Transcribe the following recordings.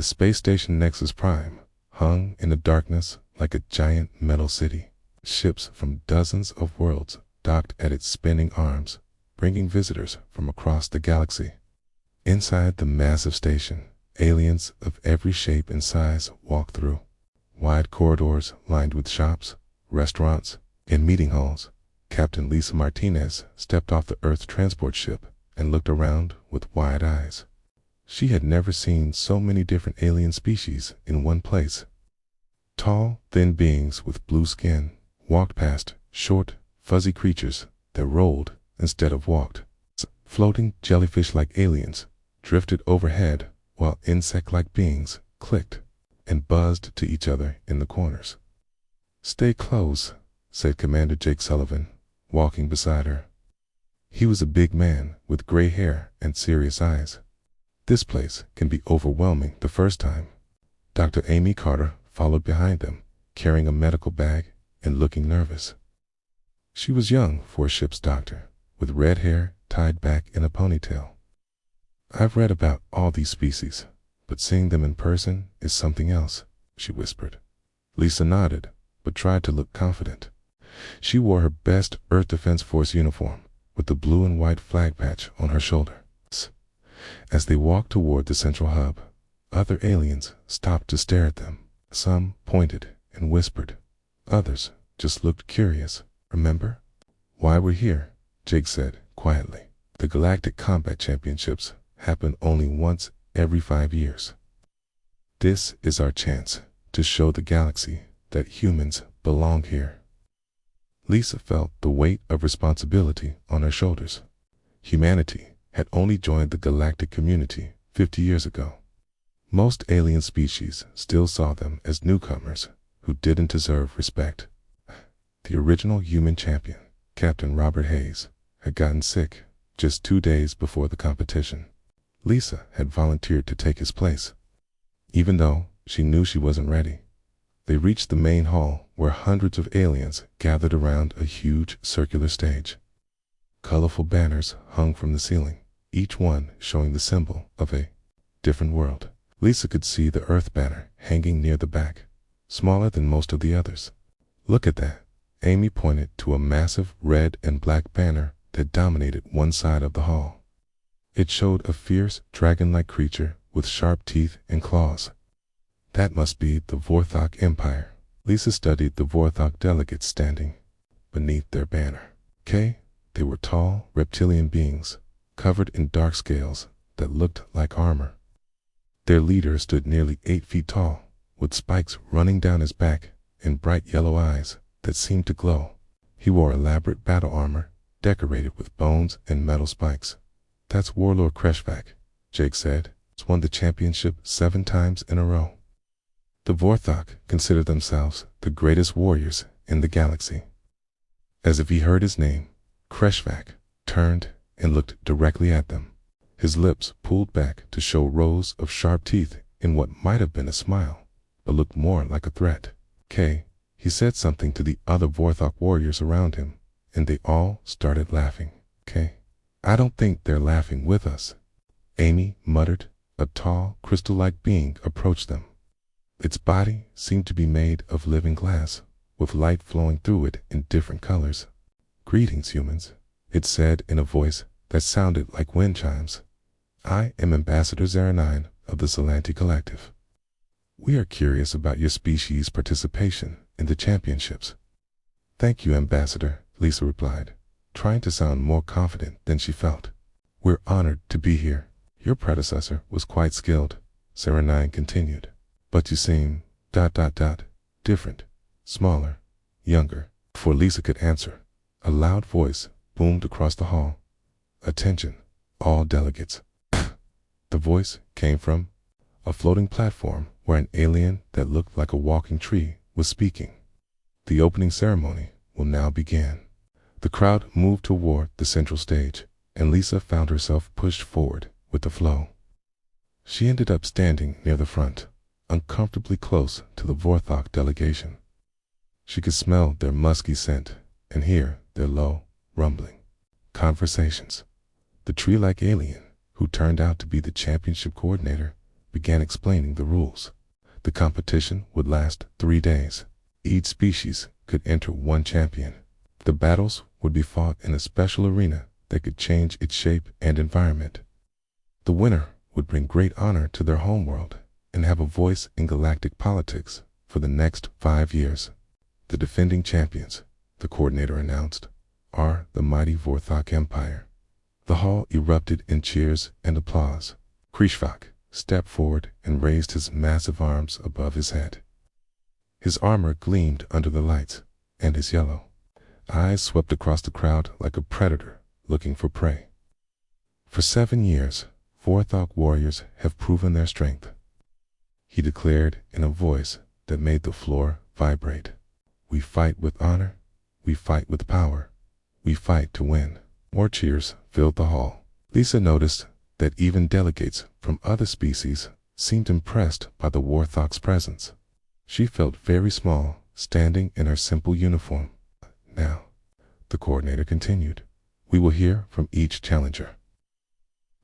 The space station Nexus Prime hung in the darkness like a giant metal city. Ships from dozens of worlds docked at its spinning arms, bringing visitors from across the galaxy. Inside the massive station, aliens of every shape and size walked through. Wide corridors lined with shops, restaurants, and meeting halls. Captain Lisa Martinez stepped off the Earth transport ship and looked around with wide eyes. She had never seen so many different alien species in one place. Tall, thin beings with blue skin walked past short, fuzzy creatures that rolled instead of walked. Floating jellyfish-like aliens drifted overhead while insect-like beings clicked and buzzed to each other in the corners. "Stay close," said Commander Jake Sullivan, walking beside her. He was a big man with gray hair and serious eyes. "This place can be overwhelming the first time." Dr. Amy Carter followed behind them, carrying a medical bag and looking nervous. She was young for a ship's doctor, with red hair tied back in a ponytail. "I've read about all these species, but seeing them in person is something else," she whispered. Lisa nodded, but tried to look confident. She wore her best Earth Defense Force uniform, with the blue and white flag patch on her shoulder. As they walked toward the central hub, other aliens stopped to stare at them. Some pointed and whispered. Others just looked curious. "Remember why we're here?" Jake said quietly. "The Galactic Combat Championships happen only once every 5 years. This is our chance to show the galaxy that humans belong here." Lisa felt the weight of responsibility on her shoulders. Humanity had only joined the galactic community 50 years ago. Most alien species still saw them as newcomers who didn't deserve respect. The original human champion, Captain Robert Hayes, had gotten sick just 2 days before the competition. Lisa had volunteered to take his place, even though she knew she wasn't ready. They reached the main hall where hundreds of aliens gathered around a huge circular stage. Colorful banners hung from the ceiling, each one showing the symbol of a different world. Lisa could see the Earth banner hanging near the back, smaller than most of the others. "Look at that." Amy pointed to a massive red and black banner that dominated one side of the hall. It showed a fierce, dragon-like creature with sharp teeth and claws. "That must be the Vorthok Empire." Lisa studied the Vorthok delegates standing beneath their banner. They were tall, reptilian beings, covered in dark scales that looked like armor. Their leader stood nearly 8 feet tall, with spikes running down his back and bright yellow eyes that seemed to glow. He wore elaborate battle armor decorated with bones and metal spikes. "That's Warlord Kreshvac," Jake said. "He's won the championship 7 times in a row." The Vorthok considered themselves the greatest warriors in the galaxy. As if he heard his name, Kreshvac turned and looked directly at them. His lips pulled back to show rows of sharp teeth in what might have been a smile, but looked more like a threat. He said something to the other Vorthok warriors around him, and they all started laughing. "I don't think they're laughing with us," Amy muttered. A tall, crystal-like being approached them. Its body seemed to be made of living glass, with light flowing through it in different colors. "Greetings, humans," it said in a voice that sounded like wind chimes. "I am Ambassador 09 of the Salanti Collective. We are curious about your species' participation in the championships." "Thank you, Ambassador," Lisa replied, trying to sound more confident than she felt. "We're honored to be here. Your predecessor was quite skilled," Sarah 9 continued. "But you seem ... different, smaller, younger." Before Lisa could answer, a loud voice boomed across the hall. "Attention, all delegates." The voice came from a floating platform where an alien that looked like a walking tree was speaking. "The opening ceremony will now begin." The crowd moved toward the central stage, and Lisa found herself pushed forward with the flow. She ended up standing near the front, uncomfortably close to the Vorthok delegation. She could smell their musky scent and hear their low, rumbling conversations. The tree-like alien, who turned out to be the championship coordinator, began explaining the rules. The competition would last 3 days. Each species could enter one champion. The battles would be fought in a special arena that could change its shape and environment. The winner would bring great honor to their homeworld and have a voice in galactic politics for the next 5 years. The defending champions, the coordinator announced, are the mighty Vorthok Empire. The hall erupted in cheers and applause. Krishvak stepped forward and raised his massive arms above his head. His armor gleamed under the lights, and his yellow eyes swept across the crowd like a predator looking for prey. For 7 years, Vorthok warriors have proven their strength, he declared in a voice that made the floor vibrate. We fight with honor, we fight with power, we fight to win. More cheers filled the hall. Lisa noticed that even delegates from other species seemed impressed by the Vorthok's presence. She felt very small, standing in her simple uniform. Now, the coordinator continued, we will hear from each challenger.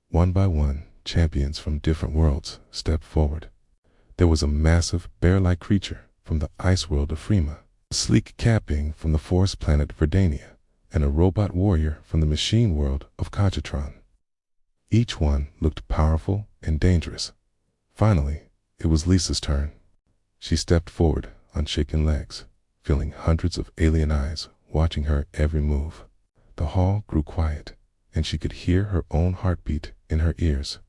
One by one, champions from different worlds stepped forward. There was a massive bear-like creature from the ice world of Frema, a sleek capping from the forest planet Verdania, and a robot warrior from the machine world of Kajatron. Each one looked powerful and dangerous. Finally, it was Lisa's turn. She stepped forward on shaking legs, feeling hundreds of alien eyes watching her every move. The hall grew quiet, and she could hear her own heartbeat in her ears.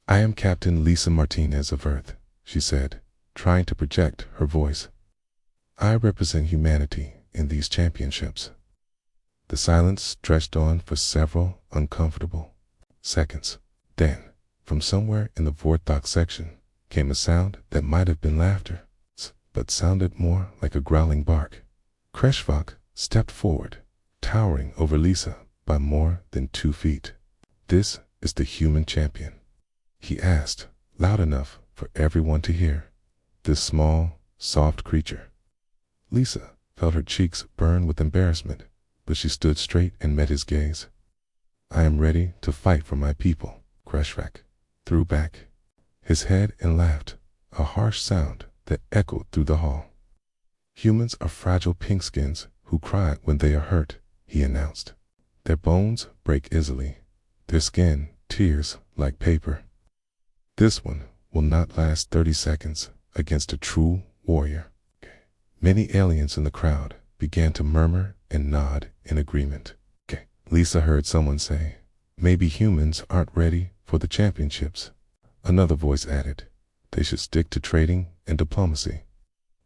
I am Captain Lisa Martinez of Earth, she said, trying to project her voice. I represent humanity in these championships. The silence stretched on for several uncomfortable seconds. Then, from somewhere in the Vorthok section, came a sound that might have been laughter, but sounded more like a growling bark. Kreshvak stepped forward, towering over Lisa by more than 2 feet. This is the human champion, he asked, loud enough for everyone to hear. This small, soft creature. Lisa felt her cheeks burn with embarrassment, but she stood straight and met his gaze. I am ready to fight for my people, Kreshvak threw back his head and laughed, a harsh sound that echoed through the hall. Humans are fragile pinkskins who cry when they are hurt, he announced. Their bones break easily, their skin tears like paper. This one will not last 30 seconds against a true warrior. Many aliens in the crowd began to murmur and nod in agreement. Lisa heard someone say, maybe humans aren't ready for the championships. Another voice added, they should stick to trading and diplomacy.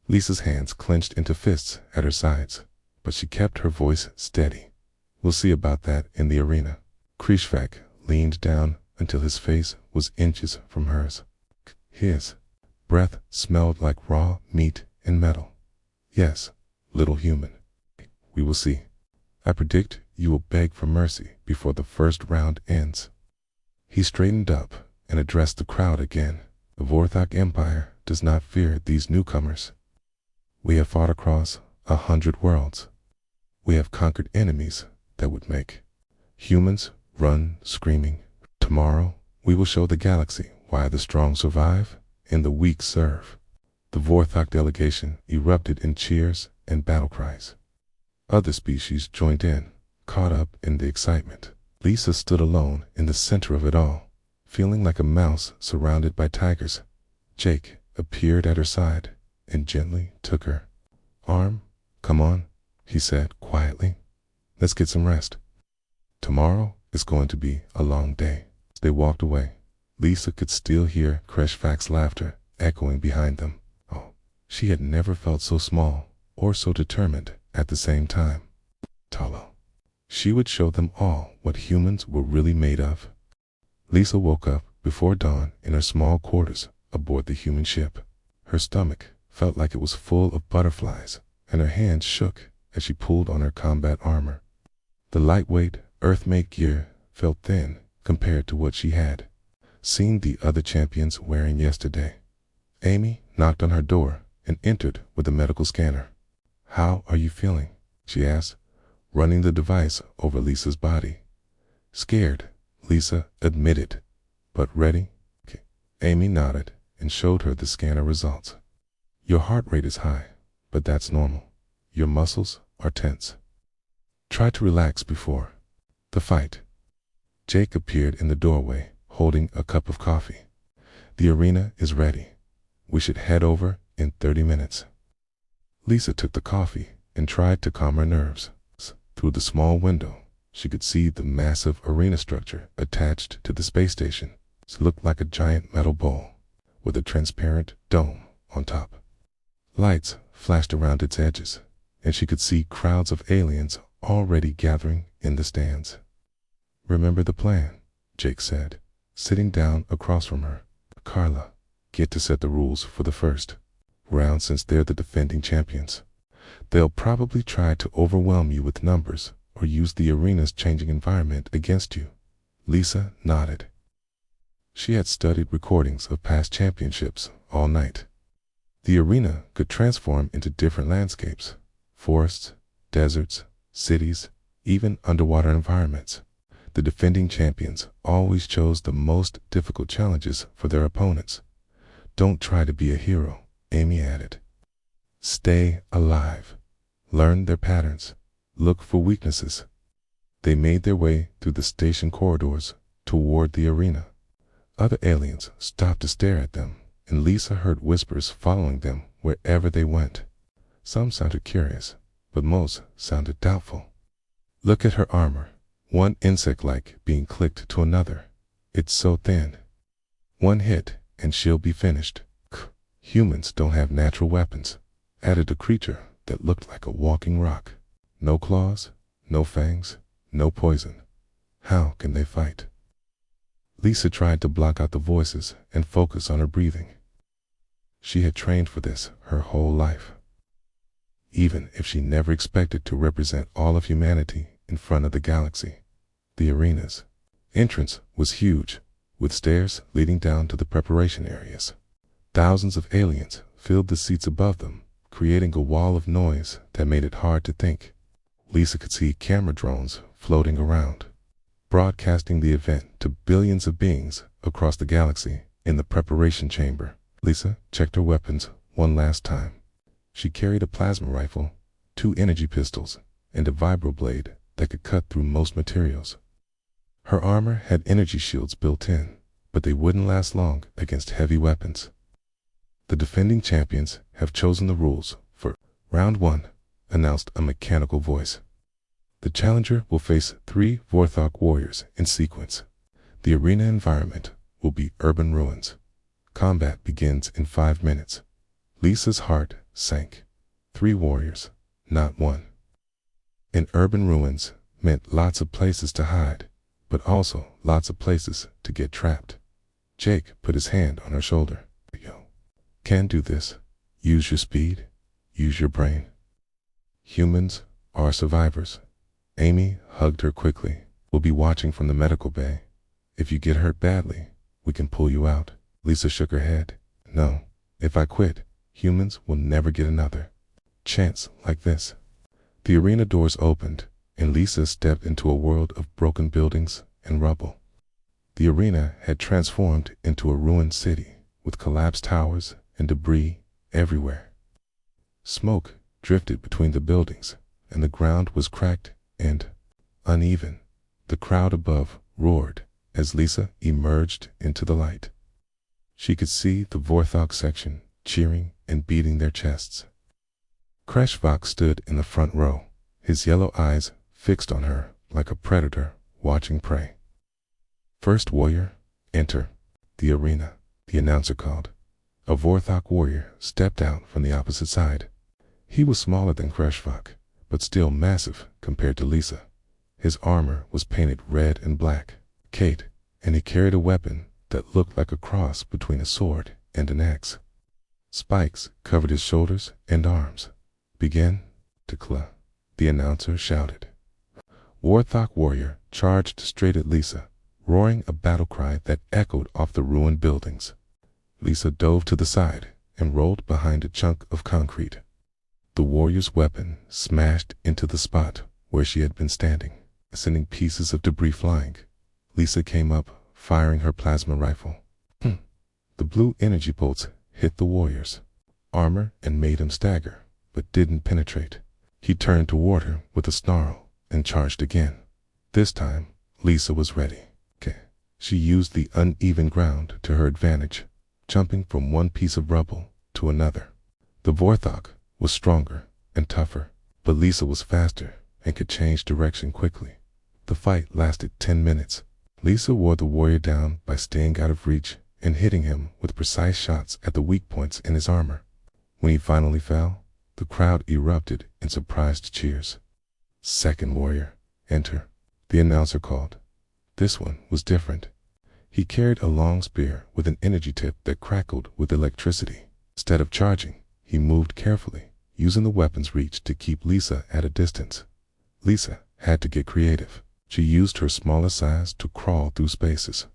Lisa's hands clenched into fists at her sides, but she kept her voice steady. We'll see about that in the arena. Krishvak leaned down until his face was inches from hers. His breath smelled like raw meat and metal. Yes, little human. We will see. I predict you will beg for mercy before the first round ends. He straightened up and addressed the crowd again. The Vorthok Empire does not fear these newcomers. We have fought across 100 worlds. We have conquered enemies that would make humans run screaming. Tomorrow, we will show the galaxy why the strong survive and the weak serve. The Vorthok delegation erupted in cheers and battle cries. Other species joined in, caught up in the excitement. Lisa stood alone in the center of it all, feeling like a mouse surrounded by tigers. Jake appeared at her side and gently took her arm. Come on, he said quietly. Let's get some rest. Tomorrow is going to be a long day. They walked away. Lisa could still hear Kreshvak's laughter echoing behind them. Oh, she had never felt so small or so determined at the same time. Talo. She would show them all what humans were really made of. Lisa woke up before dawn in her small quarters aboard the human ship. Her stomach felt like it was full of butterflies, and her hands shook as she pulled on her combat armor. The lightweight, Earth-made gear felt thin compared to what she had seen the other champions wearing yesterday. Amy knocked on her door and entered with a medical scanner. How are you feeling? She asked, running the device over Lisa's body. Scared, Lisa admitted, but ready. Amy nodded and showed her the scanner results. Your heart rate is high, but that's normal. Your muscles are tense. Try to relax before the fight. Jake appeared in the doorway, holding a cup of coffee. The arena is ready. We should head over in 30 minutes. Lisa took the coffee and tried to calm her nerves. Through the small window, she could see the massive arena structure attached to the space station. It looked like a giant metal bowl with a transparent dome on top. Lights flashed around its edges, and she could see crowds of aliens already gathering in the stands. Remember the plan, Jake said, sitting down across from her. Carla, get to set the rules for the first round since they're the defending champions. They'll probably try to overwhelm you with numbers or use the arena's changing environment against you. Lisa nodded. She had studied recordings of past championships all night. The arena could transform into different landscapes, forests, deserts, cities, even underwater environments. The defending champions always chose the most difficult challenges for their opponents. Don't try to be a hero, Amy added. Stay alive. Learn their patterns. Look for weaknesses. They made their way through the station corridors toward the arena. Other aliens stopped to stare at them, and Lisa heard whispers following them wherever they went. Some sounded curious, but most sounded doubtful. Look at her armor. One insect-like being clicked to another. It's so thin. One hit, and she'll be finished. Humans don't have natural weapons, added a creature that looked like a walking rock. No claws, no fangs, no poison. How can they fight? Lisa tried to block out the voices and focus on her breathing. She had trained for this her whole life. Even if she never expected to represent all of humanity in front of the galaxy. The arena's entrance was huge, with stairs leading down to the preparation areas. Thousands of aliens filled the seats above them, creating a wall of noise that made it hard to think. Lisa could see camera drones floating around, broadcasting the event to billions of beings across the galaxy in the preparation chamber. Lisa checked her weapons one last time. She carried a plasma rifle, 2 energy pistols, and a vibroblade that could cut through most materials. Her armor had energy shields built in, but they wouldn't last long against heavy weapons. The defending champions have chosen the rules for round 1, announced a mechanical voice. The challenger will face 3 Vorthok warriors in sequence. The arena environment will be urban ruins. Combat begins in 5 minutes. Lisa's heart sank. 3 warriors, not 1. In urban ruins meant lots of places to hide, but also lots of places to get trapped. Jake put his hand on her shoulder. Yo, can do this. Use your speed. Use your brain. Humans are survivors. Amy hugged her quickly. We'll be watching from the medical bay. If you get hurt badly, we can pull you out. Lisa shook her head. No, if I quit, humans will never get another chance like this. The arena doors opened, and Lisa stepped into a world of broken buildings and rubble. The arena had transformed into a ruined city, with collapsed towers and debris everywhere. Smoke drifted between the buildings, and the ground was cracked and uneven. The crowd above roared as Lisa emerged into the light. She could see the Vorthok section cheering and beating their chests. Kreshvok stood in the front row, his yellow eyes fixed on her like a predator watching prey. First warrior, enter the arena, the announcer called. A Vorthok warrior stepped out from the opposite side. He was smaller than Kreshvok, but still massive compared to Lisa. His armor was painted red and black, and he carried a weapon that looked like a cross between a sword and an axe. Spikes covered his shoulders and arms. Begin, Tekla, the announcer shouted. Vorthok warrior charged straight at Lisa, roaring a battle cry that echoed off the ruined buildings. Lisa dove to the side and rolled behind a chunk of concrete. The warrior's weapon smashed into the spot where she had been standing, sending pieces of debris flying. Lisa came up, firing her plasma rifle. The The blue energy bolts hit the warrior's armor and made him stagger, but didn't penetrate. He turned toward her with a snarl and charged again. This time, Lisa was ready. She used the uneven ground to her advantage, jumping from one piece of rubble to another. The Vorthok was stronger and tougher, but Lisa was faster and could change direction quickly. The fight lasted 10 minutes. Lisa wore the warrior down by staying out of reach and hitting him with precise shots at the weak points in his armor. When he finally fell, the crowd erupted in surprised cheers. "Second warrior, enter," the announcer called. This one was different. He carried a long spear with an energy tip that crackled with electricity. Instead of charging, he moved carefully, using the weapon's reach to keep Lisa at a distance. Lisa had to get creative. She used her smaller size to crawl through spaces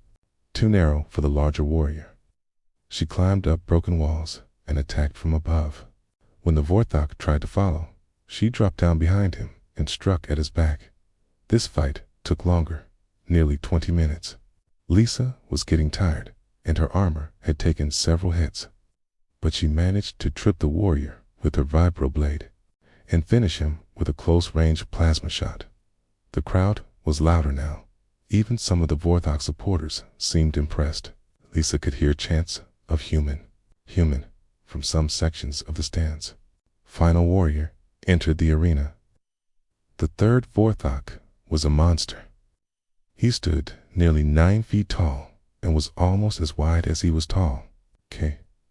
too narrow for the larger warrior. She climbed up broken walls and attacked from above. When the Vorthok tried to follow, she dropped down behind him and struck at his back. This fight took longer, nearly 20 minutes. Lisa was getting tired, and her armor had taken several hits. But she managed to trip the warrior with her vibroblade and finish him with a close-range plasma shot. The crowd was louder now. Even some of the Vorthok supporters seemed impressed. Lisa could hear chants of human, human from some sections of the stands. Final warrior entered the arena. The third Vorthok was a monster. He stood nearly 9 feet tall and was almost as wide as he was tall.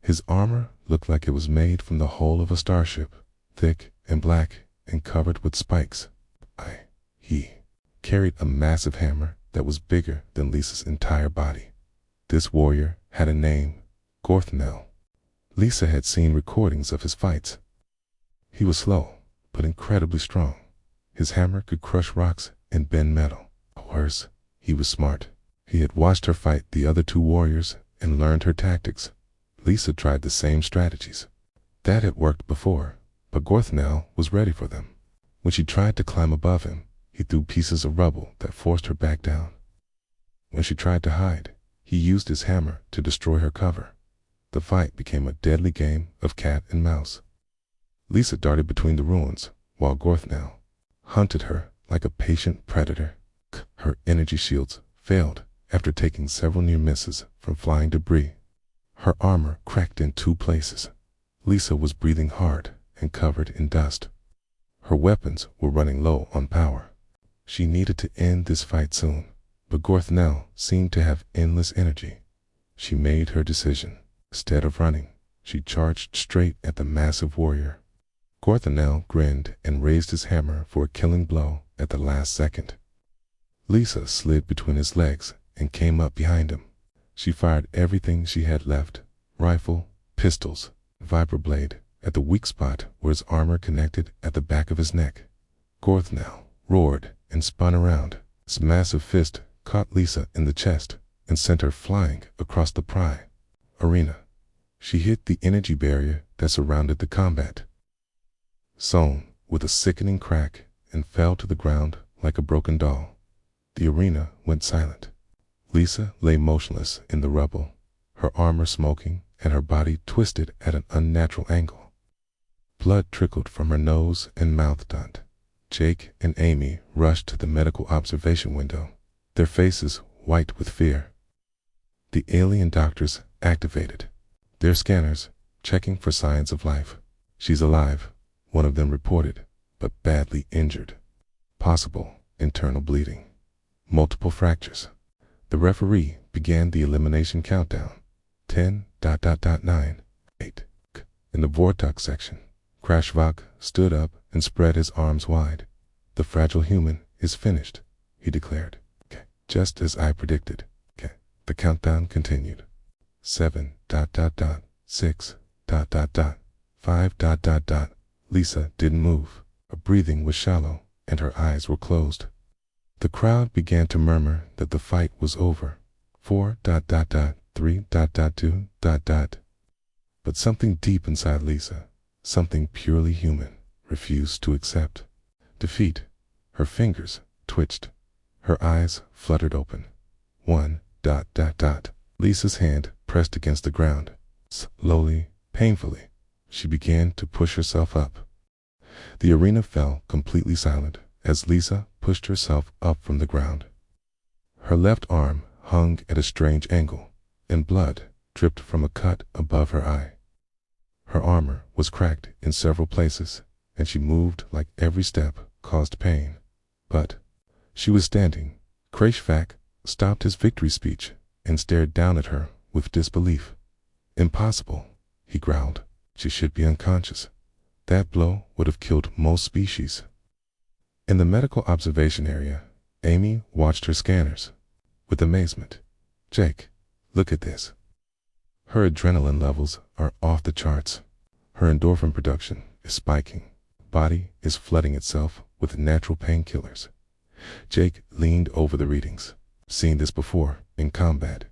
His armor looked like it was made from the hull of a starship, thick and black and covered with spikes. He carried a massive hammer that was bigger than Lisa's entire body. This warrior had a name, Gorthnell. Lisa had seen recordings of his fights. He was slow, but incredibly strong. His hammer could crush rocks and bend metal. Worse, he was smart. He had watched her fight the other 2 warriors and learned her tactics. Lisa tried the same strategies. That had worked before, but Gorthnell was ready for them. When she tried to climb above him, he threw pieces of rubble that forced her back down. When she tried to hide, he used his hammer to destroy her cover. The fight became a deadly game of cat and mouse. Lisa darted between the ruins, while Gorthnell hunted her like a patient predator. Her energy shields failed after taking several near misses from flying debris. Her armor cracked in 2 places. Lisa was breathing hard and covered in dust. Her weapons were running low on power. She needed to end this fight soon, but Gorthnell seemed to have endless energy. She made her decision. Instead of running, she charged straight at the massive warrior. Gorthnell grinned and raised his hammer for a killing blow at the last second. Lisa slid between his legs and came up behind him. She fired everything she had left, rifle, pistols, vibroblade, at the weak spot where his armor connected at the back of his neck. Gorthnell roared and spun around. His massive fist caught Lisa in the chest and sent her flying across the arena. She hit the energy barrier that surrounded the combat, sewn with a sickening crack, and fell to the ground like a broken doll. The arena went silent. Lisa lay motionless in the rubble, her armor smoking and her body twisted at an unnatural angle. Blood trickled from her nose and mouth. Jake and Amy rushed to the medical observation window, their faces white with fear. The alien doctors activated their scanners, checking for signs of life. "She's alive," one of them reported, "but badly injured. Possible internal bleeding. Multiple fractures." The referee began the elimination countdown. 10, 9, 8. In the Vortex section, Crashvok stood up and spread his arms wide. "The fragile human is finished," he declared. Just as I predicted. The countdown continued. 7, 6, 5, Lisa didn't move. Her breathing was shallow and her eyes were closed. The crowd began to murmur that the fight was over. 4, 3, 2, But something deep inside Lisa, something purely human, refused to accept defeat. Her fingers twitched. Her eyes fluttered open. 1, Lisa's hand pressed against the ground. Slowly, painfully, she began to push herself up. The arena fell completely silent as Lisa pushed herself up from the ground. Her left arm hung at a strange angle, and blood dripped from a cut above her eye. Her armor was cracked in several places, and she moved like every step caused pain. But she was standing. Krashvak stopped his victory speech and stared down at her with disbelief. "Impossible," he growled. "She should be unconscious. That blow would have killed most species." In the medical observation area, Amy watched her scanners with amazement. "Jake, look at this." Her adrenaline levels are off the charts. Her endorphin production is spiking. Body is flooding itself with natural painkillers. Jake leaned over the readings. "Seen this before in combat.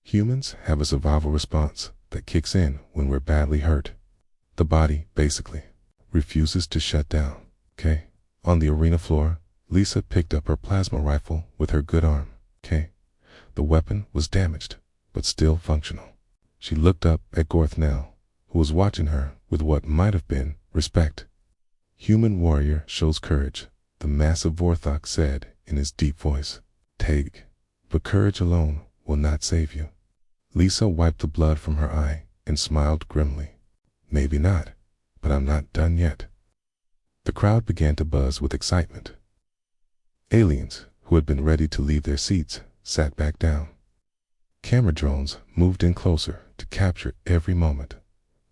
Humans have a survival response that kicks in when we're badly hurt. The body, basically, refuses to shut down." Okay. On the arena floor, Lisa picked up her plasma rifle with her good arm. Okay. The weapon was damaged, but still functional. She looked up at Gorthnell, who was watching her with what might have been respect. "Human warrior shows courage," the massive Vorthok said in his deep voice. "Take, but courage alone will not save you." Lisa wiped the blood from her eye and smiled grimly. "Maybe not, but I'm not done yet." The crowd began to buzz with excitement. Aliens, who had been ready to leave their seats, sat back down. Camera drones moved in closer to capture every moment.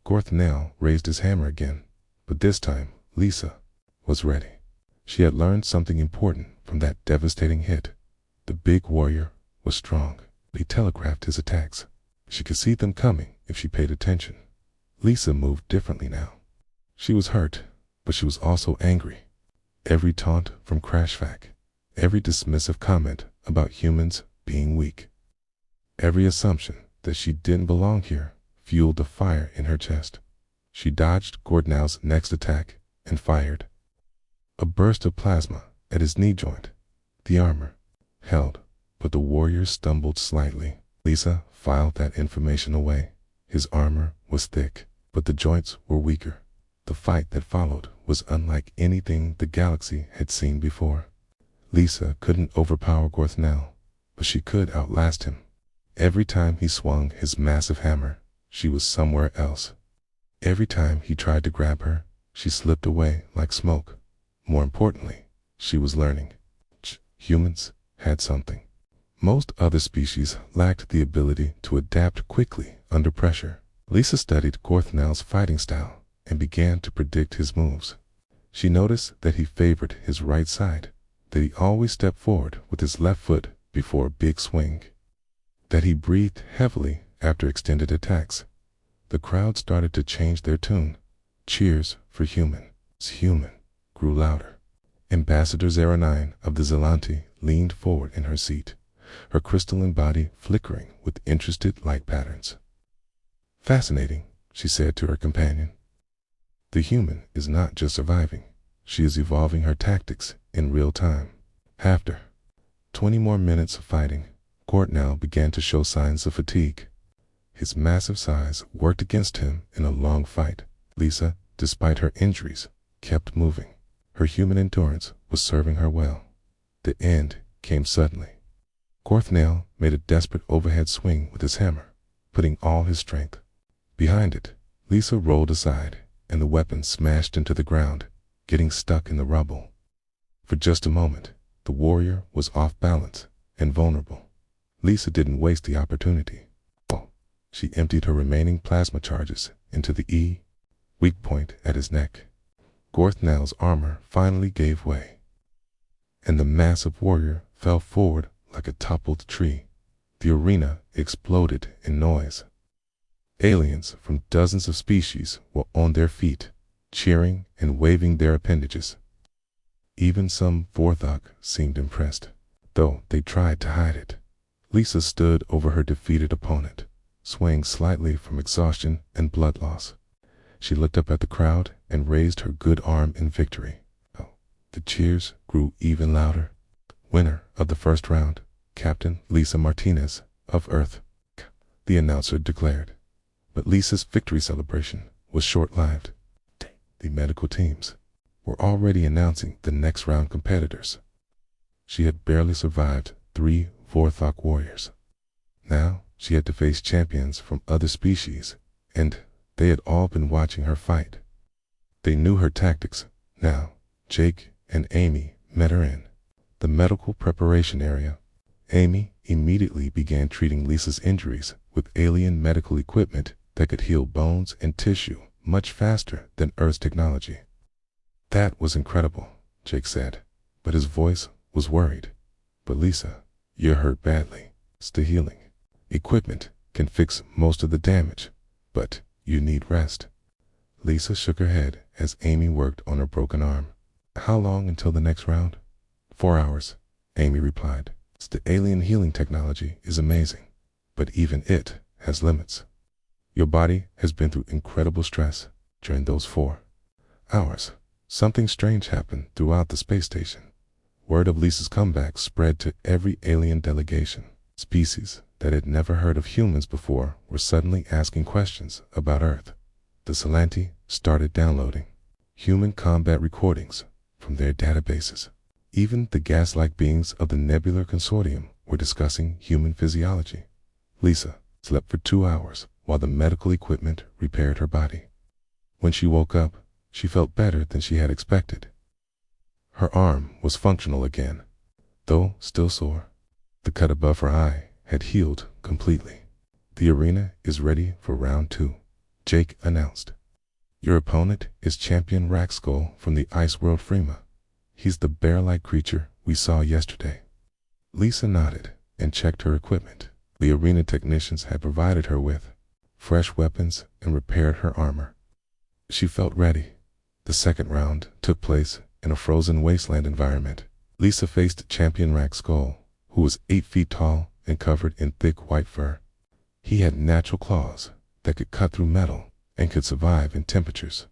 Gorthnell raised his hammer again, but this time Lisa was ready. She had learned something important from that devastating hit. The big warrior was strong. He telegraphed his attacks. She could see them coming if she paid attention. Lisa moved differently now. She was hurt, but she was also angry. Every taunt from Krashvak, every dismissive comment about humans being weak, every assumption that she didn't belong here fueled the fire in her chest. She dodged Gorthnell's next attack and fired. A burst of plasma at his knee joint. The armor held, but the warrior stumbled slightly. Lisa filed that information away. His armor was thick, but the joints were weaker. The fight that followed was unlike anything the galaxy had seen before. Lisa couldn't overpower Gorthnell, but she could outlast him. Every time he swung his massive hammer, she was somewhere else. Every time he tried to grab her, she slipped away like smoke. More importantly, she was learning. Humans had something most other species lacked: the ability to adapt quickly under pressure. Lisa studied Gorthnell's fighting style and began to predict his moves. She noticed that he favored his right side, that he always stepped forward with his left foot before a big swing, that he breathed heavily after extended attacks. The crowd started to change their tune. Cheers for Human. Human grew louder. Ambassador 09 of the Zelanti leaned forward in her seat, her crystalline body flickering with interested light patterns. "Fascinating," she said to her companion. "The human is not just surviving, she is evolving her tactics in real time." After 20 more minutes of fighting, Gorthnell began to show signs of fatigue. His massive size worked against him in a long fight. Lisa, despite her injuries, kept moving. Her human endurance was serving her well. The end came suddenly. Gorthnell made a desperate overhead swing with his hammer, putting all his strength behind it. Lisa rolled aside, and the weapon smashed into the ground, getting stuck in the rubble. For just a moment, the warrior was off balance and vulnerable. Lisa didn't waste the opportunity. She emptied her remaining plasma charges into the weak point at his neck. Gorthnell's armor finally gave way, and the massive warrior fell forward like a toppled tree. The arena exploded in noise. Aliens from dozens of species were on their feet, cheering and waving their appendages. Even some Vorthok seemed impressed, though they tried to hide it. Lisa stood over her defeated opponent, swaying slightly from exhaustion and blood loss. She looked up at the crowd and raised her good arm in victory. The cheers grew even louder. Winner of the first round, Captain Lisa Martinez of Earth. the announcer declared. But Lisa's victory celebration was short-lived. The medical teams were already announcing the next round competitors. She had barely survived 3 Vorthok warriors. Now she had to face champions from other species, and they had all been watching her fight. They knew her tactics. Now Jake and Amy met her in the medical preparation area. Amy immediately began treating Lisa's injuries with alien medical equipment that could heal bones and tissue much faster than Earth's technology. "That was incredible," Jake said, but his voice was worried. "But Lisa, you're hurt badly. The healing equipment can fix most of the damage, but you need rest." Lisa shook her head as Amy worked on her broken arm. "How long until the next round?" 4 hours, Amy replied. "The alien healing technology is amazing, but even it has limits. Your body has been through incredible stress during those 4 hours. Something strange happened throughout the space station. Word of Lisa's comeback spread to every alien delegation. Species that had never heard of humans before were suddenly asking questions about Earth. The Salanti started downloading human combat recordings from their databases. Even the gas-like beings of the Nebular Consortium were discussing human physiology. Lisa slept for 2 hours while the medical equipment repaired her body. When she woke up, she felt better than she had expected. Her arm was functional again, though still sore. The cut above her eye had healed completely. "The arena is ready for round 2, Jake announced. "Your opponent is Champion Rackskull from the Ice World Freema. He's the bear-like creature we saw yesterday." Lisa nodded and checked her equipment. The arena technicians had provided her with fresh weapons and repaired her armor. She felt ready. The second round took place in a frozen wasteland environment. Lisa faced Champion Rackskull, who was 8 feet tall and covered in thick white fur. He had natural claws that could cut through metal and could survive in temperatures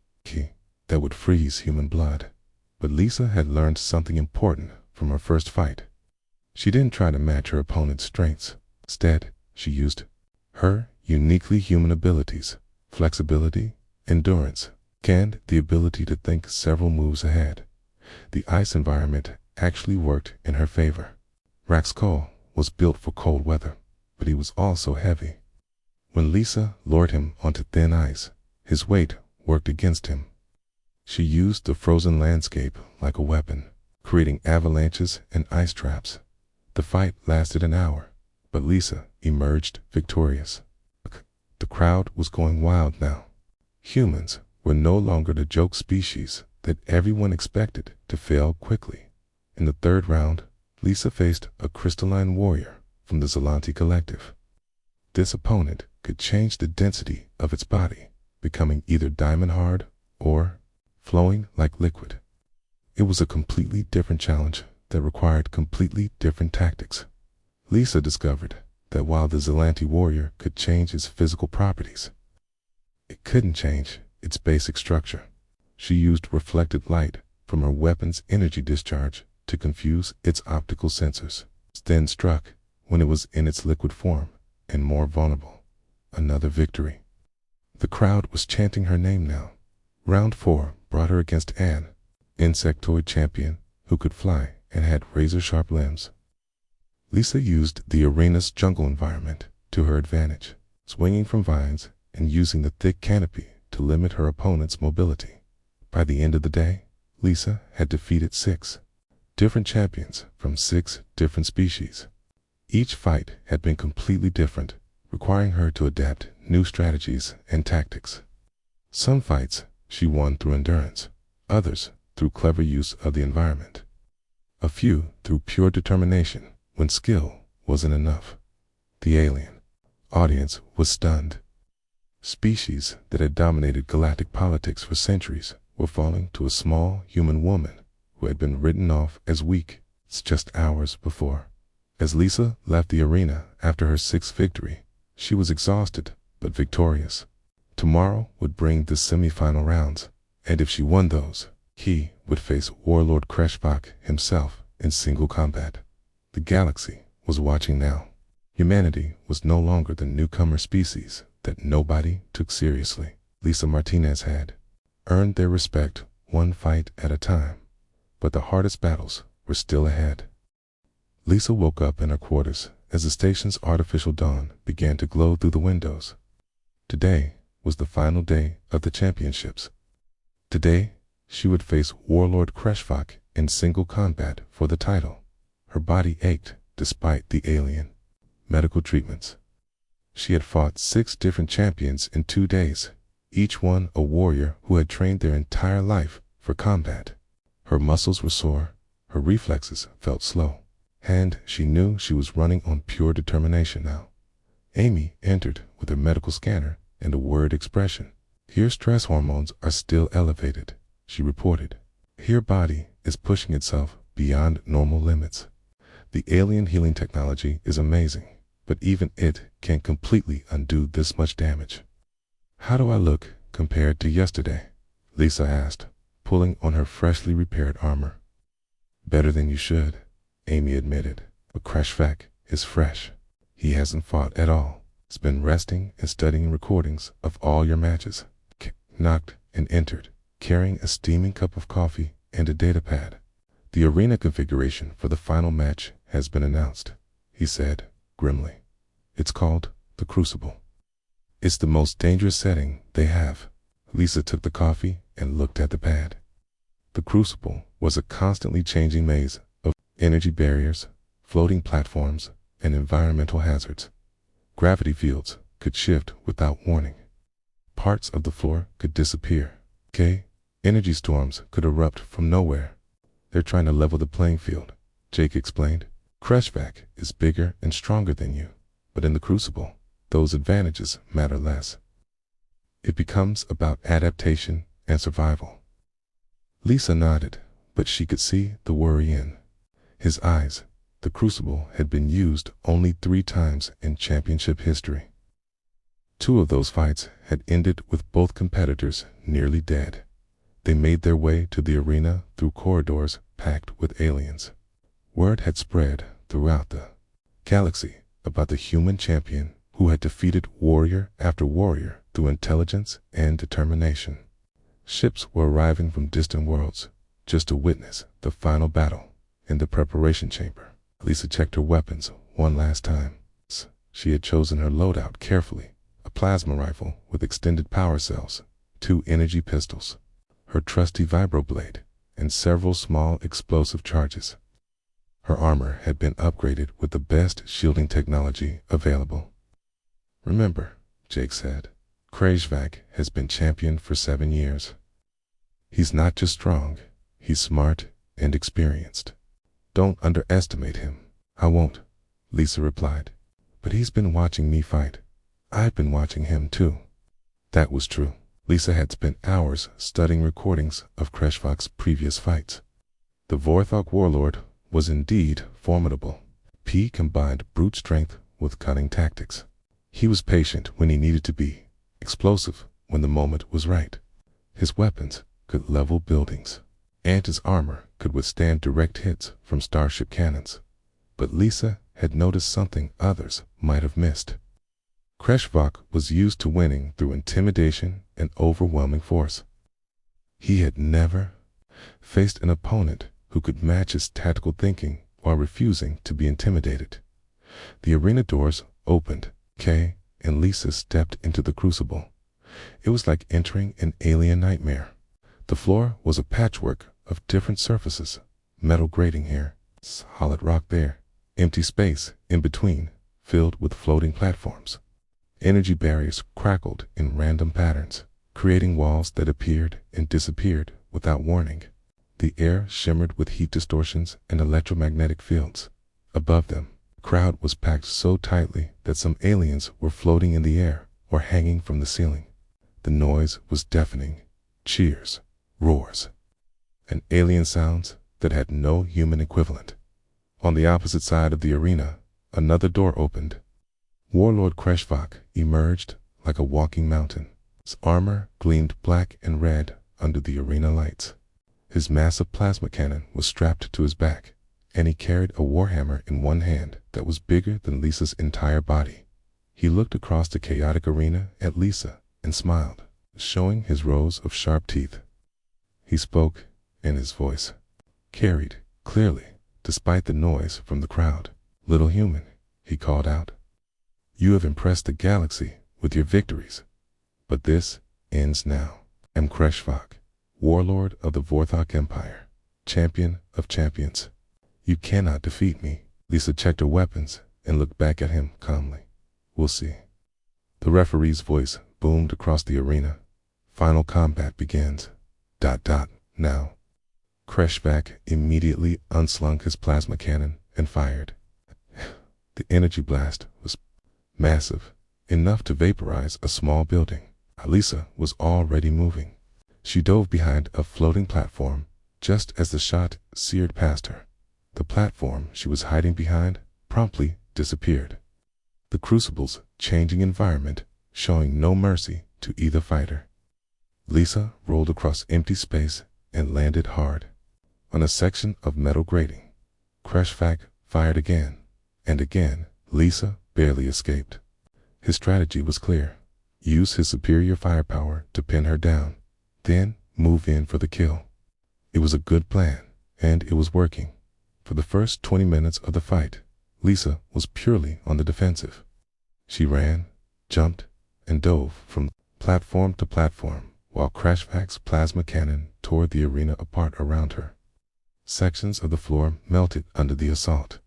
that would freeze human blood. But Lisa had learned something important from her first fight. She didn't try to match her opponent's strengths. Instead, she used her uniquely human abilities: flexibility, endurance, and the ability to think several moves ahead. The ice environment actually worked in her favor. Rackskull was built for cold weather, but he was also heavy. When Lisa lured him onto thin ice, his weight worked against him. She used the frozen landscape like a weapon, creating avalanches and ice traps. The fight lasted an hour, but Lisa emerged victorious. The crowd was going wild now. Humans were no longer the joke species that everyone expected to fail quickly. In the third round, Lisa faced a crystalline warrior from the Zalanti Collective. This opponent could change the density of its body, becoming either diamond hard or flowing like liquid. It was a completely different challenge that required completely different tactics. Lisa discovered that while the Zalanti warrior could change its physical properties, it couldn't change its basic structure. She used reflected light from her weapon's energy discharge to confuse its optical sensors, then struck when it was in its liquid form and more vulnerable. Another victory. The crowd was chanting her name now. Round 4 brought her against Anne, insectoid champion who could fly and had razor-sharp limbs. Lisa used the arena's jungle environment to her advantage, swinging from vines and using the thick canopy to limit her opponent's mobility. By the end of the day, Lisa had defeated 6 different champions from 6 different species. Each fight had been completely different, requiring her to adapt new strategies and tactics. Some fights she won through endurance, others through clever use of the environment. A few through pure determination when skill wasn't enough. The alien audience was stunned. Species that had dominated galactic politics for centuries were falling to a small human woman who had been written off as weak just hours before. As Lisa left the arena after her 6th victory, she was exhausted but victorious. Tomorrow would bring the semi-final rounds, and if she won those, he would face Warlord Kreshbach himself in single combat. The galaxy was watching now. Humanity was no longer the newcomer species that nobody took seriously. Lisa Martinez had earned their respect one fight at a time, but the hardest battles were still ahead. Lisa woke up in her quarters as the station's artificial dawn began to glow through the windows. Today was the final day of the championships. Today, she would face Warlord Kreshvak in single combat for the title. Her body ached despite the alien medical treatments. She had fought 6 different champions in 2 days, each one a warrior who had trained their entire life for combat. Her muscles were sore, her reflexes felt slow, and she knew she was running on pure determination now. Amy entered with her medical scanner and a worried expression. "Your stress hormones are still elevated," she reported. "Your body is pushing itself beyond normal limits. The alien healing technology is amazing, but even it can't completely undo this much damage." "How do I look compared to yesterday?" Lisa asked, pulling on her freshly repaired armor. "Better than you should," Amy admitted, "but Kreshvak is fresh. He hasn't fought at all. He's been resting and studying recordings of all your matches." Knocked and entered, carrying a steaming cup of coffee and a datapad. "The arena configuration for the final match has been announced," he said grimly. "It's called the Crucible. It's the most dangerous setting they have." Lisa took the coffee and looked at the pad. The Crucible was a constantly changing maze of energy barriers, floating platforms, and environmental hazards. Gravity fields could shift without warning. Parts of the floor could disappear. Energy storms could erupt from nowhere. "They're trying to level the playing field," Jake explained. "Kreshvak is bigger and stronger than you, but in the Crucible, those advantages matter less. It becomes about adaptation and survival." Lisa nodded, but she could see the worry in his eyes. The Crucible had been used only 3 times in championship history. 2 of those fights had ended with both competitors nearly dead. They made their way to the arena through corridors packed with aliens. Word had spread throughout the galaxy about the human champion who had defeated warrior after warrior through intelligence and determination. Ships were arriving from distant worlds just to witness the final battle. In the preparation chamber, Lisa checked her weapons one last time. She had chosen her loadout carefully: a plasma rifle with extended power cells, 2 energy pistols, her trusty vibroblade, and several small explosive charges. Her armor had been upgraded with the best shielding technology available. "Remember," Jake said, "Kreshvak has been champion for 7 years. He's not just strong, he's smart and experienced. Don't underestimate him." "I won't," Lisa replied. "But he's been watching me fight. I've been watching him too." That was true. Lisa had spent hours studying recordings of Kreshvak's previous fights. The Vorthok warlord was indeed formidable. He combined brute strength with cunning tactics. He was patient when he needed to be, explosive when the moment was right. His weapons could level buildings, and his armor could withstand direct hits from starship cannons. But Lisa had noticed something others might have missed. Kreshvak was used to winning through intimidation and overwhelming force. He had never faced an opponent who could match his tactical thinking while refusing to be intimidated. The arena doors opened, and Lisa stepped into the Crucible. It was like entering an alien nightmare. The floor was a patchwork of different surfaces: metal grating here, solid rock there, empty space in between filled with floating platforms. Energy barriers crackled in random patterns, creating walls that appeared and disappeared without warning. The air shimmered with heat distortions and electromagnetic fields. Above them, the crowd was packed so tightly that some aliens were floating in the air or hanging from the ceiling. The noise was deafening: cheers, roars, and alien sounds that had no human equivalent. On the opposite side of the arena, another door opened. Warlord Kreshvak emerged like a walking mountain. His armor gleamed black and red under the arena lights. His massive plasma cannon was strapped to his back, and he carried a warhammer in one hand that was bigger than Lisa's entire body. He looked across the chaotic arena at Lisa and smiled, showing his rows of sharp teeth. He spoke, and his voice carried clearly, despite the noise from the crowd. "Little human," he called out, "you have impressed the galaxy with your victories, but this ends now. I'm Kreshvok, warlord of the Vorthok Empire, champion of champions. You cannot defeat me." Lisa checked her weapons and looked back at him calmly. "We'll see." The referee's voice boomed across the arena. "Final combat begins. ... Now." Kreshvok immediately unslung his plasma cannon and fired. The energy blast was massive, enough to vaporize a small building. Lisa was already moving. She dove behind a floating platform just as the shot seared past her. The platform she was hiding behind promptly disappeared, the crucible's changing environment showing no mercy to either fighter. Lisa rolled across empty space and landed hard on a section of metal grating. Kreshvok fired again, and again. Lisa barely escaped. His strategy was clear. Use his superior firepower to pin her down, then move in for the kill. It was a good plan, and it was working. For the first 20 minutes of the fight, Lisa was purely on the defensive. She ran, jumped, and dove from platform to platform, while Kreshvok's plasma cannon tore the arena apart around her. Sections of the floor melted under the assault.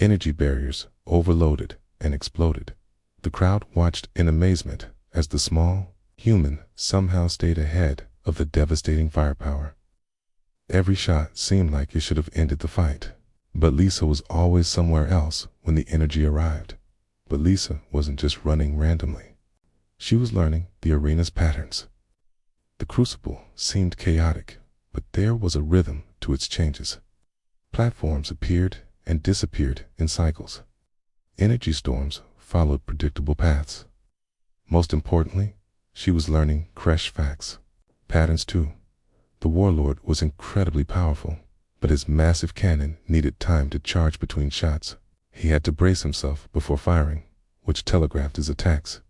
Energy barriers overloaded and exploded. The crowd watched in amazement as the small human somehow stayed ahead of the devastating firepower. Every shot seemed like it should have ended the fight, but Lisa was always somewhere else when the energy arrived. But Lisa wasn't just running randomly. She was learning the arena's patterns. The crucible seemed chaotic, but there was a rhythm to its changes. Platforms appeared and disappeared in cycles. Energy storms followed predictable paths. Most importantly, she was learning Kreshvok's patterns too. The warlord was incredibly powerful, but his massive cannon needed time to charge between shots. He had to brace himself before firing, which telegraphed his attacks,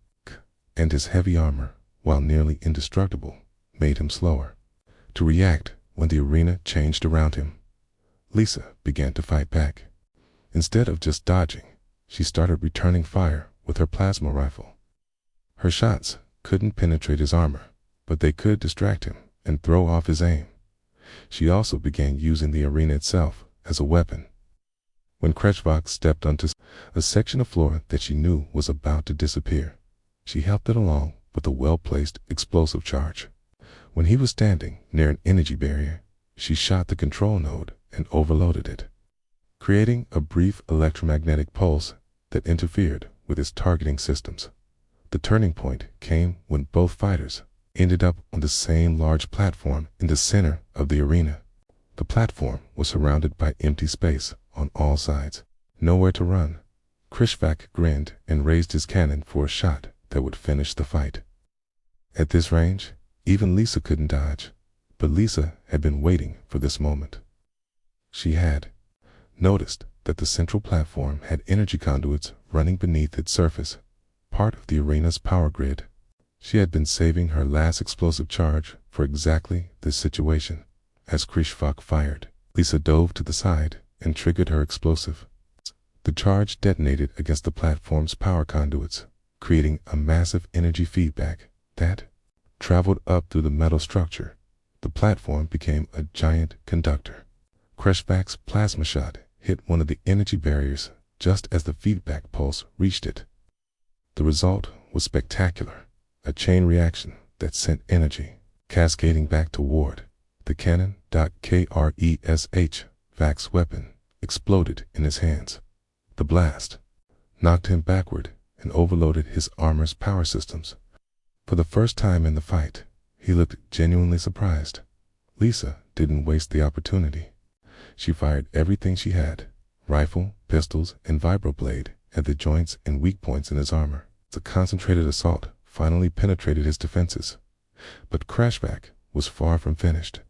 and his heavy armor, while nearly indestructible, made him slower to react when the arena changed around him. Lisa began to fight back. Instead of just dodging, she started returning fire with her plasma rifle. Her shots couldn't penetrate his armor, but they could distract him and throw off his aim. She also began using the arena itself as a weapon. When Kreshvok stepped onto a section of floor that she knew was about to disappear, she helped it along with a well-placed explosive charge. When he was standing near an energy barrier, she shot the control node and overloaded it, creating a brief electromagnetic pulse that interfered with his targeting systems. The turning point came when both fighters ended up on the same large platform in the center of the arena. The platform was surrounded by empty space on all sides. Nowhere to run. Kreshvok grinned and raised his cannon for a shot that would finish the fight. At this range, even Lisa couldn't dodge, but Lisa had been waiting for this moment. She had noticed that the central platform had energy conduits running beneath its surface, part of the arena's power grid. She had been saving her last explosive charge for exactly this situation. As Kreshvok fired, Lisa dove to the side and triggered her explosive. The charge detonated against the platform's power conduits, creating a massive energy feedback that traveled up through the metal structure. The platform became a giant conductor. Kreshvok's plasma shot hit one of the energy barriers just as the feedback pulse reached it. The result was spectacular, a chain reaction that sent energy cascading back toward the cannon. Kreshvok's weapon exploded in his hands. The blast knocked him backward and overloaded his armor's power systems. For the first time in the fight, he looked genuinely surprised. Lisa didn't waste the opportunity. She fired everything she had, rifle, pistols, and vibroblade, at the joints and weak points in his armor. The concentrated assault finally penetrated his defenses. But Kreshvok was far from finished.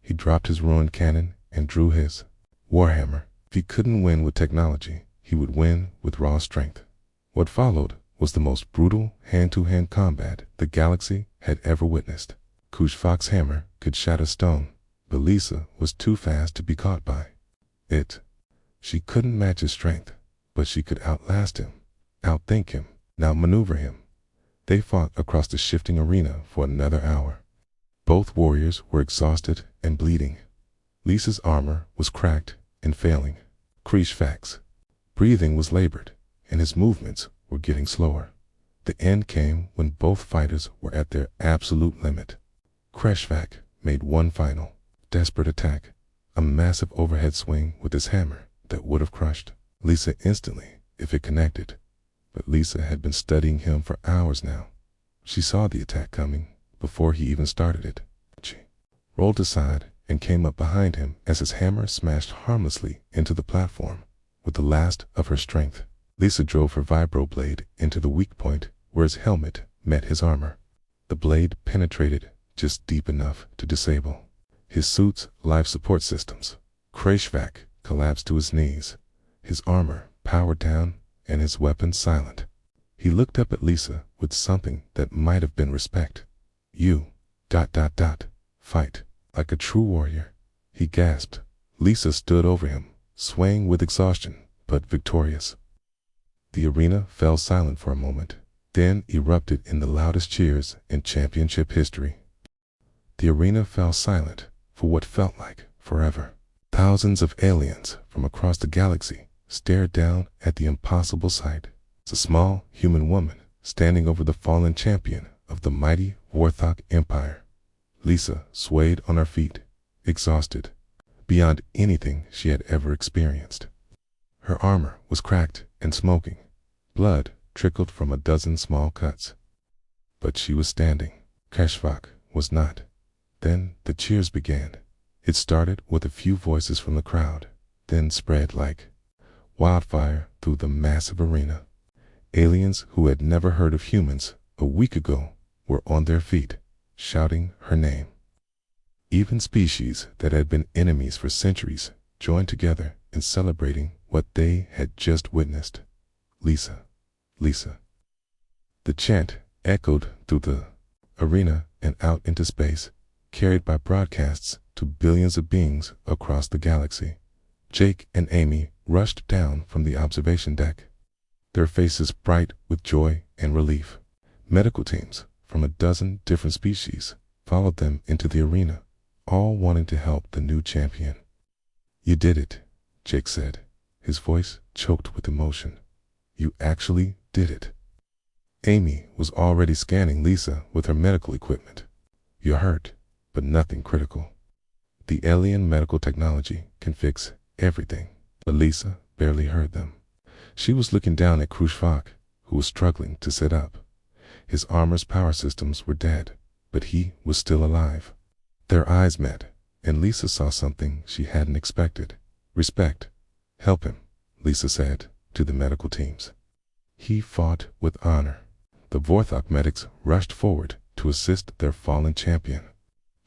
He dropped his ruined cannon and drew his Warhammer. If he couldn't win with technology, he would win with raw strength. What followed was the most brutal hand-to-hand combat the galaxy had ever witnessed. Kushfak's hammer could shatter stone, but Lisa was too fast to be caught by it. She couldn't match his strength, but she could outlast him, outthink him, outmaneuver him. They fought across the shifting arena for another hour. Both warriors were exhausted and bleeding. Lisa's armor was cracked and failing. Kushfak's breathing was labored, and his movements were getting slower. The end came when both fighters were at their absolute limit. Kushfak made one final, desperate attack, a massive overhead swing with his hammer that would have crushed Lisa instantly if it connected. But Lisa had been studying him for hours now. She saw the attack coming before he even started it. She rolled aside and came up behind him as his hammer smashed harmlessly into the platform. With the last of her strength, Lisa drove her vibroblade into the weak point where his helmet met his armor. The blade penetrated just deep enough to disable his suit's life support systems. Kushfak collapsed to his knees, his armor powered down and his weapon silent. He looked up at Lisa with something that might have been respect. "You, fight like a true warrior," he gasped. Lisa stood over him, swaying with exhaustion, but victorious. The arena fell silent for a moment, then erupted in the loudest cheers in championship history. The arena fell silent for what felt like forever. Thousands of aliens from across the galaxy stared down at the impossible sight. It's a small human woman standing over the fallen champion of the mighty Vorthok Empire. Lisa swayed on her feet, exhausted beyond anything she had ever experienced. Her armor was cracked and smoking. Blood trickled from a dozen small cuts. But she was standing. Kushfak was not. Then the cheers began. It started with a few voices from the crowd, then spread like wildfire through the massive arena. Aliens who had never heard of humans a week ago were on their feet, shouting her name. Even species that had been enemies for centuries joined together in celebrating what they had just witnessed. Lisa, Lisa. The chant echoed through the arena and out into space, carried by broadcasts to billions of beings across the galaxy. Jake and Amy rushed down from the observation deck, their faces bright with joy and relief. Medical teams from a dozen different species followed them into the arena, all wanting to help the new champion. "You did it," Jake said, his voice choked with emotion. "You actually did it." Amy was already scanning Lisa with her medical equipment. "You're hurt, but nothing critical. The alien medical technology can fix everything." But Lisa barely heard them. She was looking down at Kushfak, who was struggling to sit up. His armor's power systems were dead, but he was still alive. Their eyes met, and Lisa saw something she hadn't expected. "Respect. Help him," Lisa said to the medical teams. He fought with honor. The Vorthok medics rushed forward to assist their fallen champion.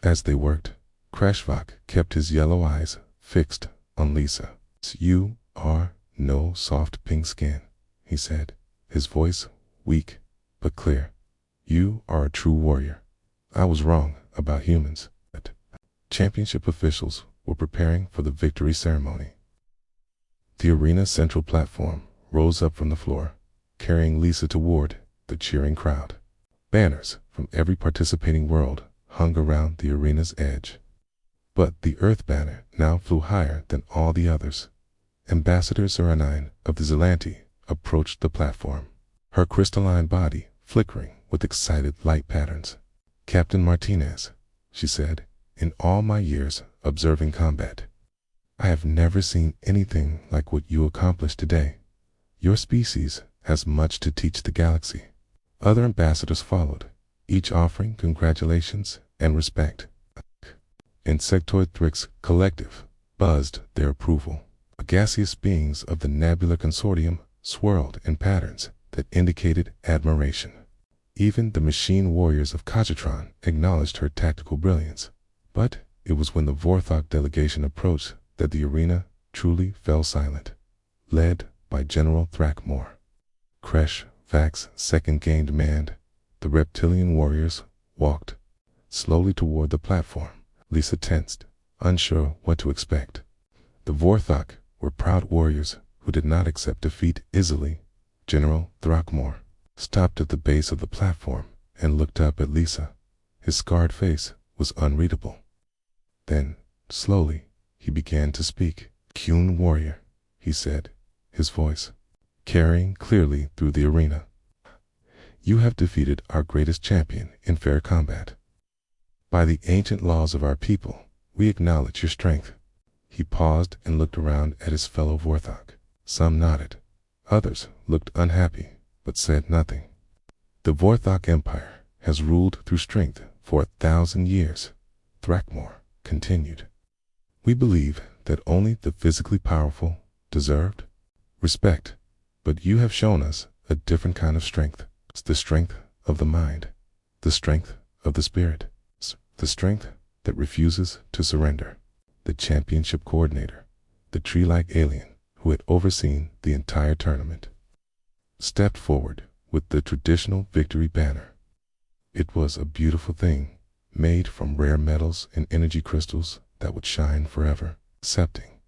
As they worked, Kushfak kept his yellow eyes fixed on Lisa. "You are no soft pink skin," he said, his voice weak but clear. "You are a true warrior. I was wrong about humans." Championship officials were preparing for the victory ceremony. The arena's central platform rose up from the floor, carrying Lisa toward the cheering crowd. Banners from every participating world hung around the arena's edge. But the Earth banner now flew higher than all the others. Ambassador Zeranine of the Zelanti approached the platform, her crystalline body flickering with excited light patterns. "Captain Martinez," she said, "in all my years observing combat, I have never seen anything like what you accomplished today. Your species has much to teach the galaxy." Other ambassadors followed, each offering congratulations and respect. Insectoid Collective buzzed their approval. The gaseous beings of the Nebula Consortium swirled in patterns that indicated admiration. Even the machine warriors of Kachatron acknowledged her tactical brilliance. But it was when the Vorthok delegation approached that the arena truly fell silent, led by General Thrackmore. Kresh Vax's second-in-command, the reptilian warriors walked slowly toward the platform. Lisa tensed, unsure what to expect. The Vorthok were proud warriors who did not accept defeat easily. General Thrackmore stopped at the base of the platform and looked up at Lisa. His scarred face was unreadable. Then, slowly, he began to speak. "Kuhn warrior," he said, his voice carrying clearly through the arena. "You have defeated our greatest champion in fair combat. By the ancient laws of our people, we acknowledge your strength." He paused and looked around at his fellow Vorthok. Some nodded. Others looked unhappy, but said nothing. "The Vorthok Empire has ruled through strength for 1,000 years," Thrackmore continued. "We believe that only the physically powerful deserved respect, but you have shown us a different kind of strength. It's the strength of the mind, the strength of the spirit, the strength that refuses to surrender." The championship coordinator, the tree-like alien who had overseen the entire tournament, stepped forward with the traditional victory banner. It was a beautiful thing, made from rare metals and energy crystals that would shine forever, accepting.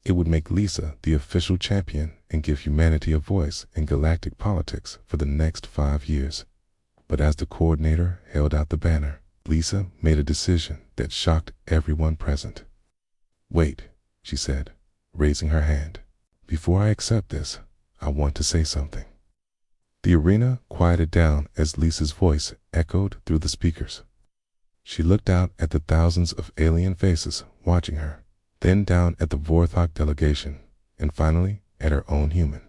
It would make Lisa the official champion and give humanity a voice in galactic politics for the next 5 years. But as the coordinator held out the banner, Lisa made a decision that shocked everyone present. "Wait," she said, raising her hand. "Before I accept this, I want to say something." The arena quieted down as Lisa's voice echoed through the speakers. She looked out at the thousands of alien faces watching her, then down at the Vorthok delegation, and finally at her own human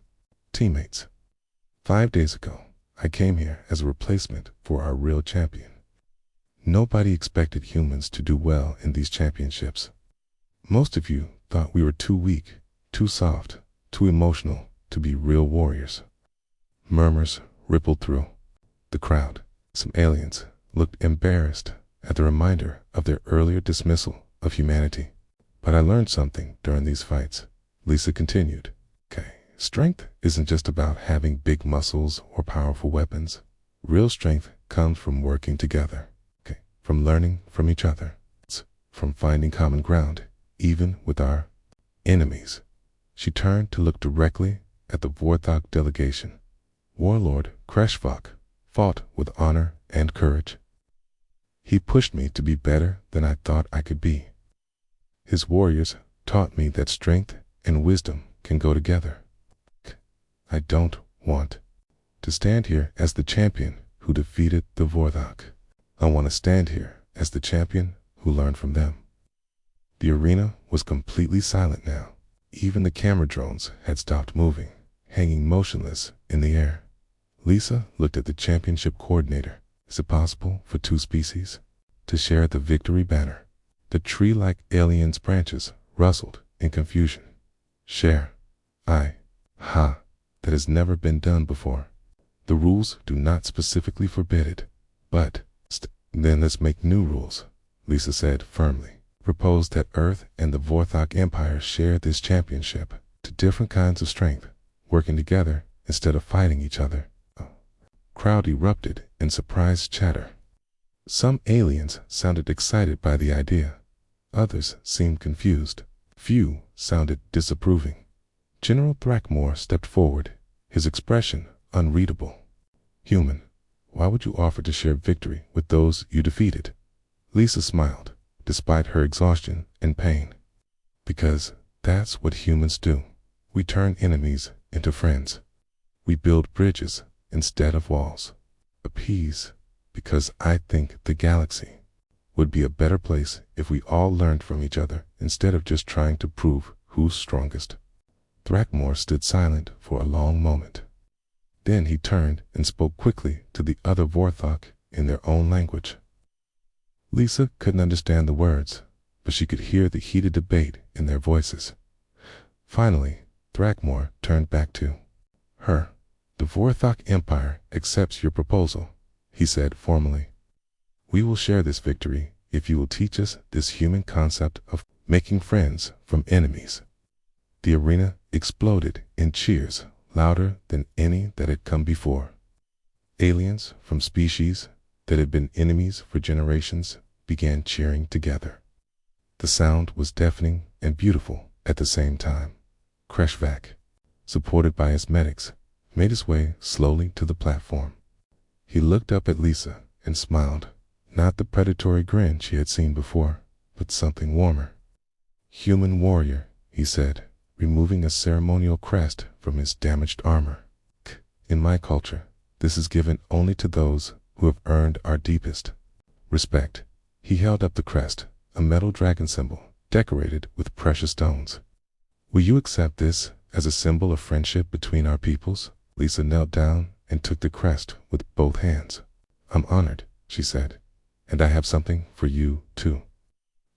teammates. "5 days ago, I came here as a replacement for our real champion. Nobody expected humans to do well in these championships. Most of you thought we were too weak, too soft, too emotional to be real warriors." Murmurs rippled through the crowd. Some aliens looked embarrassed at the reminder of their earlier dismissal of humanity. "But I learned something during these fights," Lisa continued. Strength isn't just about having big muscles or powerful weapons. Real strength comes from working together, from learning from each other, from finding common ground, even with our enemies." She turned to look directly at the Vorthok delegation. "Warlord Kreshvok fought with honor and courage. He pushed me to be better than I thought I could be. His warriors taught me that strength and wisdom can go together. I don't want to stand here as the champion who defeated the Vorthok. I want to stand here as the champion who learned from them." The arena was completely silent now. Even the camera drones had stopped moving, hanging motionless in the air. Lisa looked at the championship coordinator. "Is it possible for 2 species to share the victory banner?" The tree-like alien's branches rustled in confusion. "Share? That has never been done before. The rules do not specifically forbid it, but then let's make new rules," Lisa said firmly. "Propose that Earth and the Vorthok Empire share this championship to different kinds of strength, working together instead of fighting each other." Crowd erupted in surprised chatter. Some aliens sounded excited by the idea. Others seemed confused. Few sounded disapproving. General Thrackmore stepped forward, his expression unreadable. "Human, why would you offer to share victory with those you defeated?" Lisa smiled, despite her exhaustion and pain. "Because that's what humans do. We turn enemies into friends. We build bridges instead of walls. Appease, because I think the galaxy would be a better place if we all learned from each other instead of just trying to prove who's strongest." Thrackmore stood silent for a long moment. Then he turned and spoke quickly to the other Vorthok in their own language. Lisa couldn't understand the words, but she could hear the heated debate in their voices. Finally, Thrackmore turned back to her. "The Vorthok Empire accepts your proposal," he said formally. "We will share this victory if you will teach us this human concept of making friends from enemies." The arena exploded in cheers, louder than any that had come before. Aliens from species that had been enemies for generations began cheering together. The sound was deafening and beautiful at the same time. Kreshvac, supported by his medics, made his way slowly to the platform. He looked up at Lisa and smiled, not the predatory grin she had seen before, but something warmer. "Human warrior," he said, removing a ceremonial crest from his damaged armor. "In my culture, this is given only to those who have earned our deepest respect." He held up the crest, a metal dragon symbol decorated with precious stones. "Will you accept this as a symbol of friendship between our peoples?" Lisa knelt down and took the crest with both hands. "I'm honored," she said, "and I have something for you, too."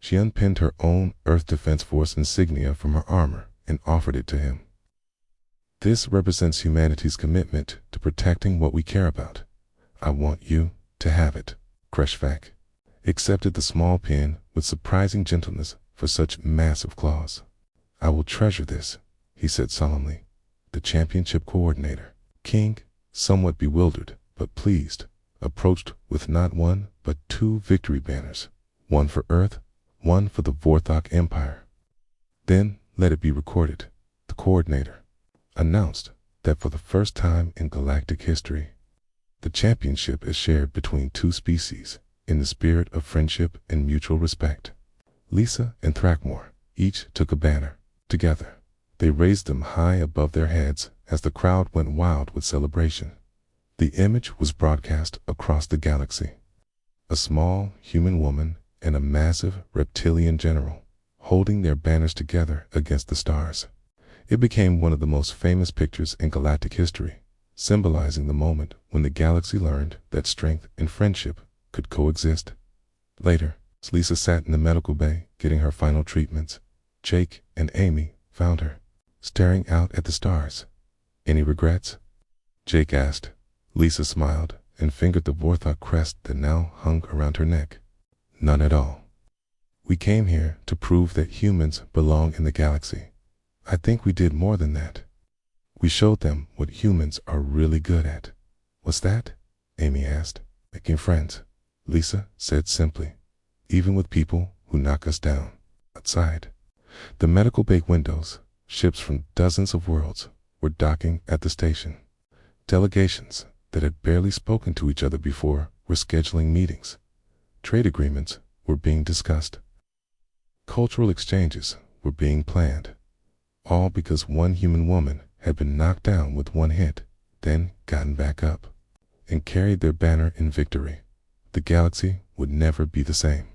She unpinned her own Earth Defense Force insignia from her armor and offered it to him. "This represents humanity's commitment to protecting what we care about. I want you to have it." Kreshvac accepted the small pin with surprising gentleness for such massive claws. "I will treasure this," he said solemnly. The championship coordinator, King, somewhat bewildered but pleased, approached with not one but 2 victory banners, one for Earth, one for the Vorthok Empire. "Then let it be recorded," the coordinator announced, "that for the first time in galactic history, the championship is shared between 2 species in the spirit of friendship and mutual respect." Lisa and Thrakmor each took a banner. Together, they raised them high above their heads as the crowd went wild with celebration. The image was broadcast across the galaxy. A small human woman and a massive reptilian general holding their banners together against the stars. It became one of the most famous pictures in galactic history, symbolizing the moment when the galaxy learned that strength and friendship could coexist. Later, as Lisa sat in the medical bay getting her final treatments, Jake and Amy found her, staring out at the stars. "Any regrets?" Jake asked. Lisa smiled and fingered the Vorthok crest that now hung around her neck. "None at all. We came here to prove that humans belong in the galaxy. I think we did more than that. We showed them what humans are really good at." "What's that?" Amy asked. "Making friends," Lisa said simply, "even with people who knock us down." Outside, the medical bay windows, ships from dozens of worlds, were docking at the station. Delegations that had barely spoken to each other before were scheduling meetings. Trade agreements were being discussed. Cultural exchanges were being planned, all because one human woman had been knocked down with one hit, then gotten back up, and carried their banner in victory. The galaxy would never be the same.